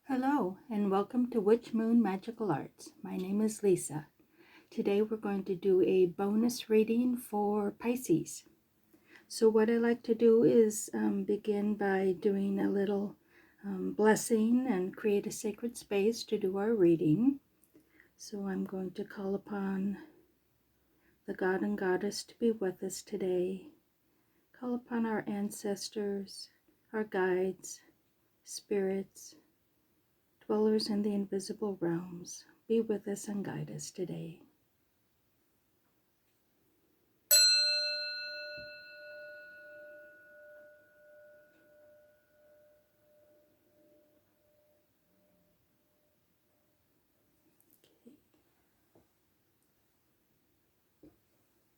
Hello and welcome to Witch Moon Magical Arts. My name is Lisa. Today we're going to do a bonus reading for Pisces. So what I like to do is begin by doing a little blessing and create a sacred space to do our reading. So I'm going to call upon the God and Goddess to be with us today. Call upon our ancestors, our guides, spirits, dwellers in the invisible realms, be with us and guide us today.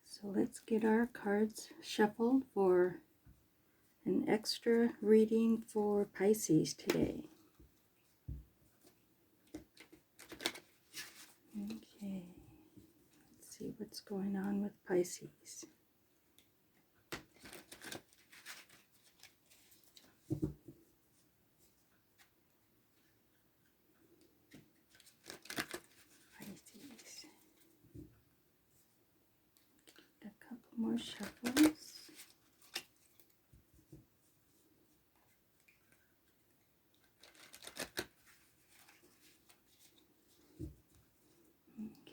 So let's get our cards shuffled for an extra reading for Pisces today. Okay, let's see what's going on with Pisces. Pisces. A couple more shuffles.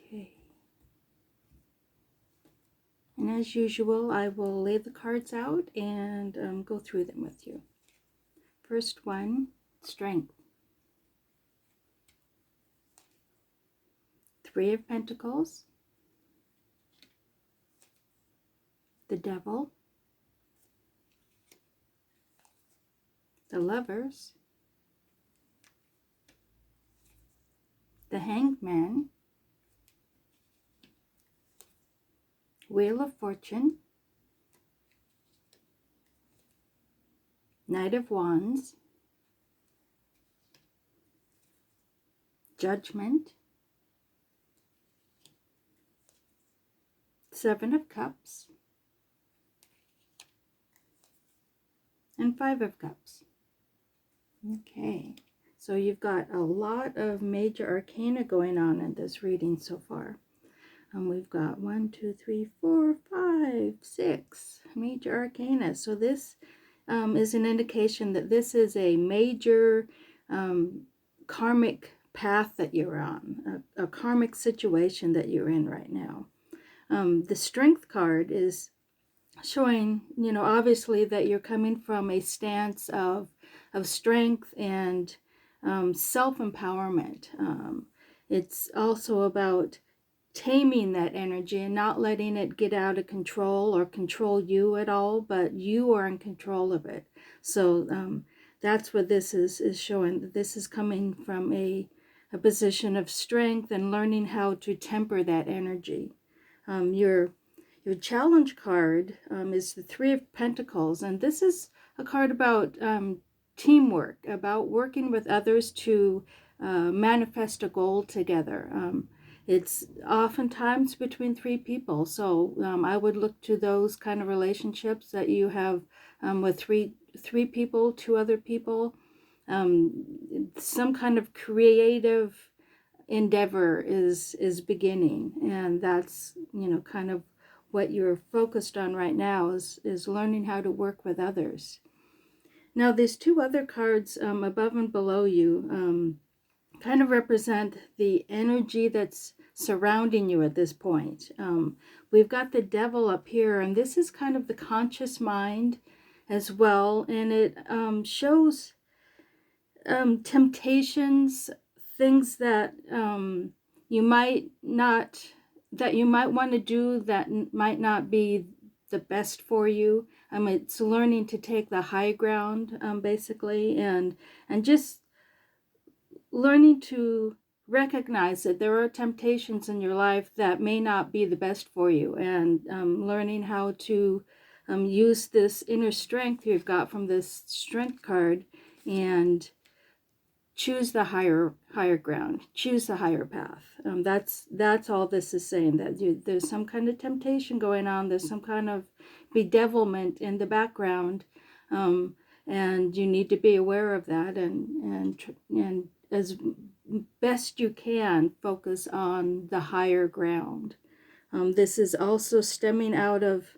Okay. And as usual, I will lay the cards out and go through them with you. First one, Strength. Three of Pentacles, the Devil, the Lovers, the Hanged Man, Wheel of Fortune, Knight of Wands, Judgment, Seven of Cups, and Five of Cups. Okay, so you've got a lot of major arcana going on in this reading so far. We've got 1, 2, 3, 4, 5, 6 major arcana. So this is an indication that this is a major karmic path that you're on, a karmic situation that you're in right now. The Strength card is showing, obviously that you're coming from a stance of strength and self-empowerment. It's also about taming that energy and not letting it get out of control or control you at all, but you are in control of it. So that's what this is showing, that this is coming from a position of strength and learning how to temper that energy. Your challenge card is the Three of Pentacles, and this is a card about teamwork, about working with others to manifest a goal together. It's oftentimes between three people, so I would look to those kind of relationships that you have with three people, two other people. Some kind of creative endeavor is beginning, and that's kind of what you're focused on right now, is learning how to work with others. Now there's two other cards above and below you, kind of represent the energy that's surrounding you at this point. We've got the Devil up here, and this is kind of the conscious mind as well, and it shows temptations, things that you might want to do that might not be the best for you. It's learning to take the high ground, basically, and just learning to recognize that there are temptations in your life that may not be the best for you, and learning how to use this inner strength you've got from this Strength card and choose the higher ground, choose the higher path. That's all this is saying, that there's some kind of temptation going on, there's some kind of bedevilment in the background, and you need to be aware of that, and as best you can focus on the higher ground. This is also stemming out of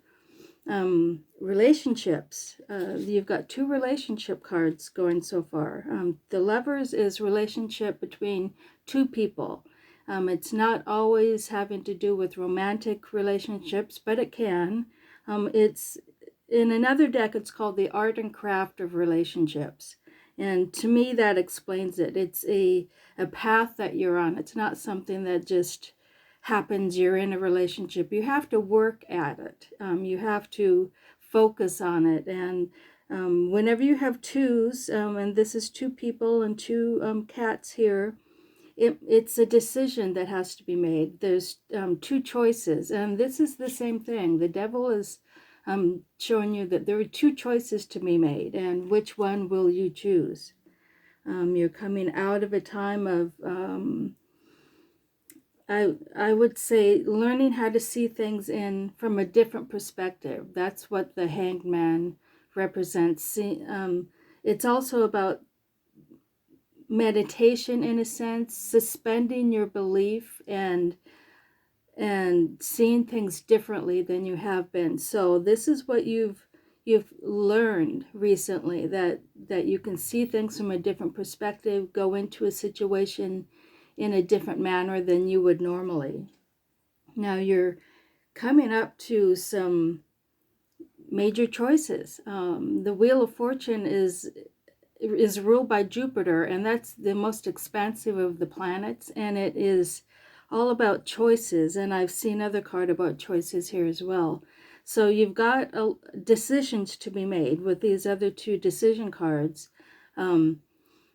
relationships. You've got two relationship cards going so far. The Lovers is relationship between two people. It's not always having to do with romantic relationships, but it can. It's in another deck, it's called the Art and Craft of Relationships. And to me, that explains it. It's a path that you're on. It's not something that just happens, you're in a relationship. You have to work at it. You have to focus on it. And whenever you have twos, and this is two people and two cats here, it's a decision that has to be made. There's two choices, and this is the same thing. The devil is showing you that there are two choices to be made, and which one will you choose? You're coming out of a time of I would say learning how to see things in from a different perspective. That's what the Hanged Man represents. It's also about meditation in a sense, suspending your belief and seeing things differently than you have been. So this is what you've learned recently, that you can see things from a different perspective, go into a situation in a different manner than you would normally. Now you're coming up to some major choices. The Wheel of Fortune is ruled by Jupiter, and that's the most expansive of the planets, and it is all about choices. And I've seen other card about choices here as well. So you've got decisions to be made with these other two decision cards.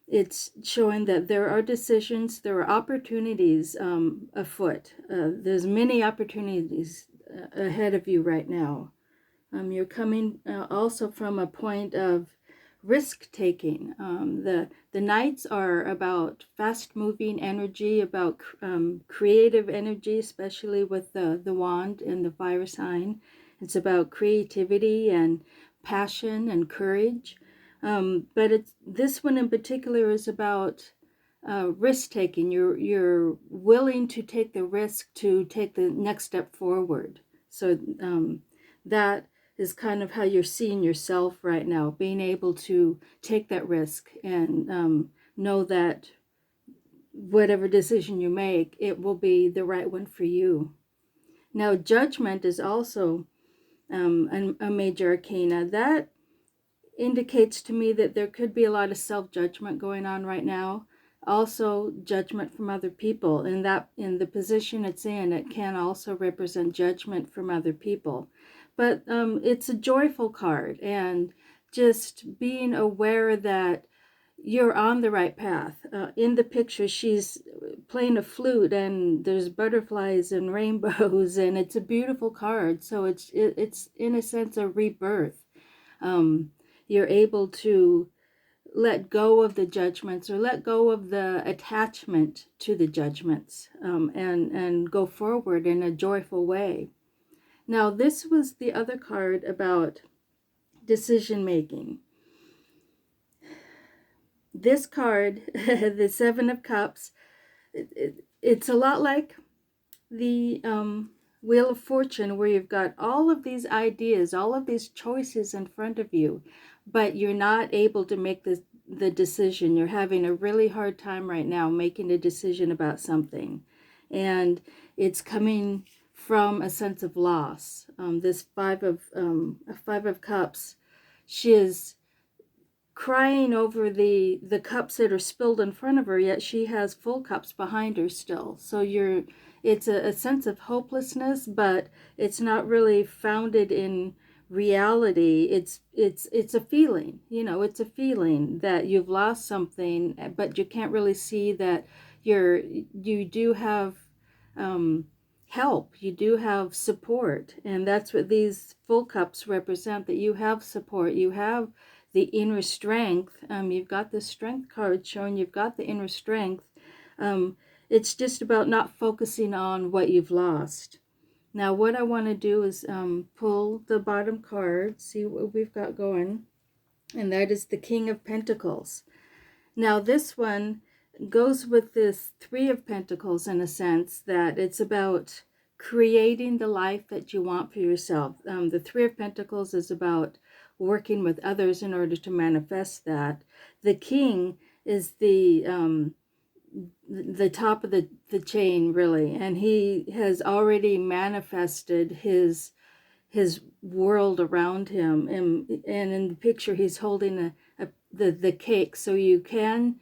It's showing that there are decisions, there are opportunities afoot. There's many opportunities ahead of you right now. You're coming also from a point of risk taking. The Knights are about fast moving energy, about creative energy, especially with the wand and the fire sign. It's about creativity and passion and courage. But this one in particular is about risk taking. You're willing to take the risk to take the next step forward. So that is kind of how you're seeing yourself right now, being able to take that risk and know that whatever decision you make, it will be the right one for you. Now, Judgment is also a major arcana. That indicates to me that there could be a lot of self-judgment going on right now. Also, judgment from other people. And that, in the position it's in, it can also represent judgment from other people. But it's a joyful card, and just being aware that you're on the right path. In the picture, she's playing a flute, and there's butterflies and rainbows, and it's a beautiful card. So it's in a sense a rebirth. You're able to let go of the judgments, or let go of the attachment to the judgments, and go forward in a joyful way. Now, this was the other card about decision making. This card, the Seven of Cups, it's a lot like the Wheel of Fortune, where you've got all of these ideas, all of these choices in front of you, but you're not able to make the decision. You're having a really hard time right now making a decision about something. And it's coming from a sense of loss. This Five of Cups, she is crying over the cups that are spilled in front of her, yet she has full cups behind her still. So it's a sense of hopelessness, but it's not really founded in reality. It's a feeling, it's a feeling that you've lost something, but you can't really see that you do have help, you do have support. And that's what these full cups represent, that you have support, you have the inner strength. You've got the Strength card showing you've got the inner strength. It's just about not focusing on what you've lost. Now, what I want to do is pull the bottom card, see what we've got going. and that is the King of Pentacles. Now this one goes with this Three of Pentacles in a sense, that it's about creating the life that you want for yourself. The Three of Pentacles is about working with others in order to manifest that. The King is the top of the chain, really, and he has already manifested his world around him, and in the picture he's holding the cake, so you can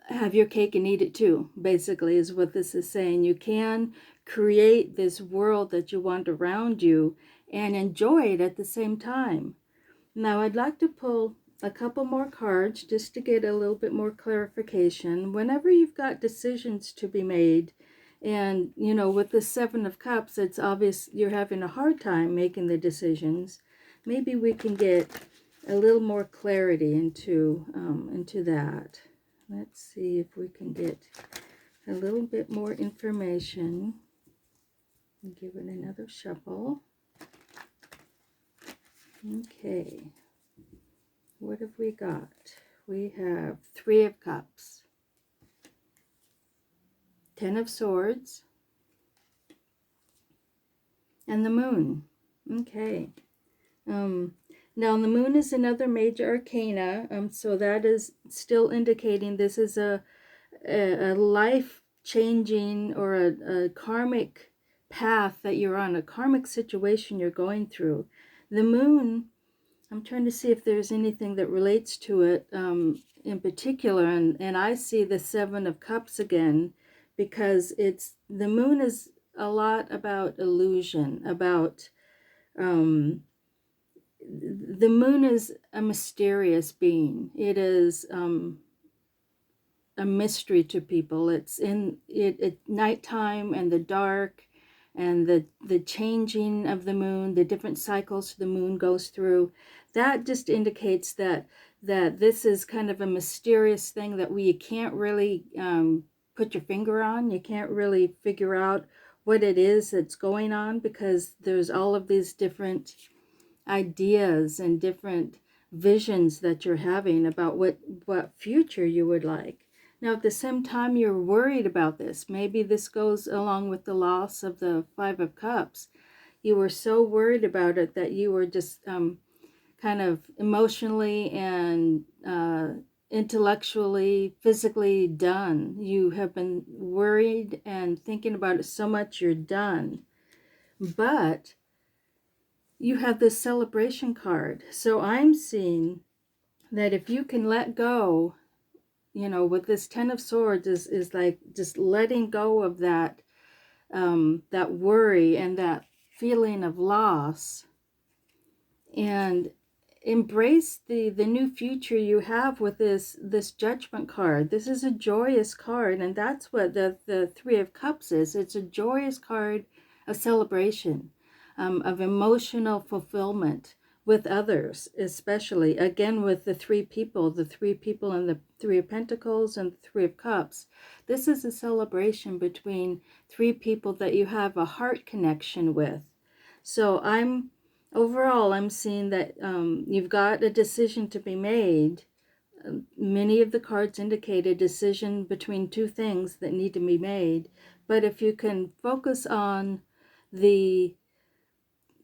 have your cake and eat it too, basically, is what this is saying. You can create this world that you want around you and enjoy it at the same time. Now I'd like to pull a couple more cards just to get a little bit more clarification. Whenever you've got decisions to be made, and you know, with the Seven of Cups, it's obvious you're having a hard time making the decisions. Maybe we can get a little more clarity into that. Let's see if we can get a little bit more information. Give it another shuffle. Okay. What have we got? We have Three of Cups, Ten of Swords, and the Moon. Okay. Now the Moon is another major arcana, so that is still indicating this is a life-changing or a karmic path that you're on, a karmic situation you're going through. The Moon, I'm trying to see if there's anything that relates to it in particular, and I see the Seven of Cups again, because the Moon is a lot about illusion, about the Moon is a mysterious being. It is a mystery to people. It's in it nighttime and the dark, and the changing of the moon, the different cycles the moon goes through. That just indicates that this is kind of a mysterious thing that we can't really put your finger on. You can't really figure out what it is that's going on, because there's all of these different ideas and different visions that you're having about what future you would like. Now, at the same time, you're worried about this. Maybe this goes along with the loss of the Five of Cups. You were so worried about it that you were just kind of emotionally and intellectually, physically done. You have been worried and thinking about it so much you're done. But you have this celebration card. So I'm seeing that if you can let go, you know, with this Ten of Swords is like just letting go of that that worry and that feeling of loss, and embrace the new future you have with this Judgment card. This is a joyous card, and that's what the Three of Cups is. It's a joyous card of celebration, of emotional fulfillment with others, especially, again, with the three people and the Three of Pentacles and the Three of Cups. This is a celebration between three people that you have a heart connection with. So overall, I'm seeing that you've got a decision to be made. Many of the cards indicate a decision between two things that need to be made. But if you can focus on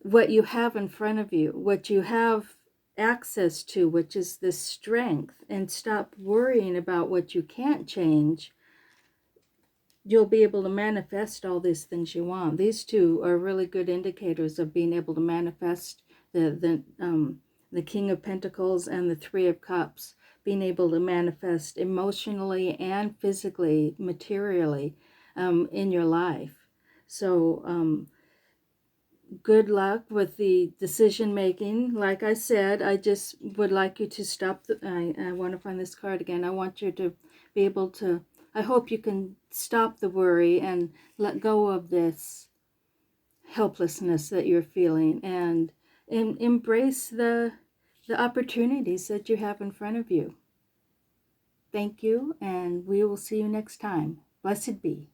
what you have in front of you, what you have access to, which is this strength, and stop worrying about what you can't change, you'll be able to manifest all these things you want. These two are really good indicators of being able to manifest the King of Pentacles and the Three of Cups, being able to manifest emotionally and physically, materially in your life. So good luck with the decision making. Like I said, I just would like you to stop. I want to find this card again. I want you to be able to, I hope you can stop the worry and let go of this helplessness that you're feeling, and embrace the opportunities that you have in front of you. Thank you, and we will see you next time. Blessed be.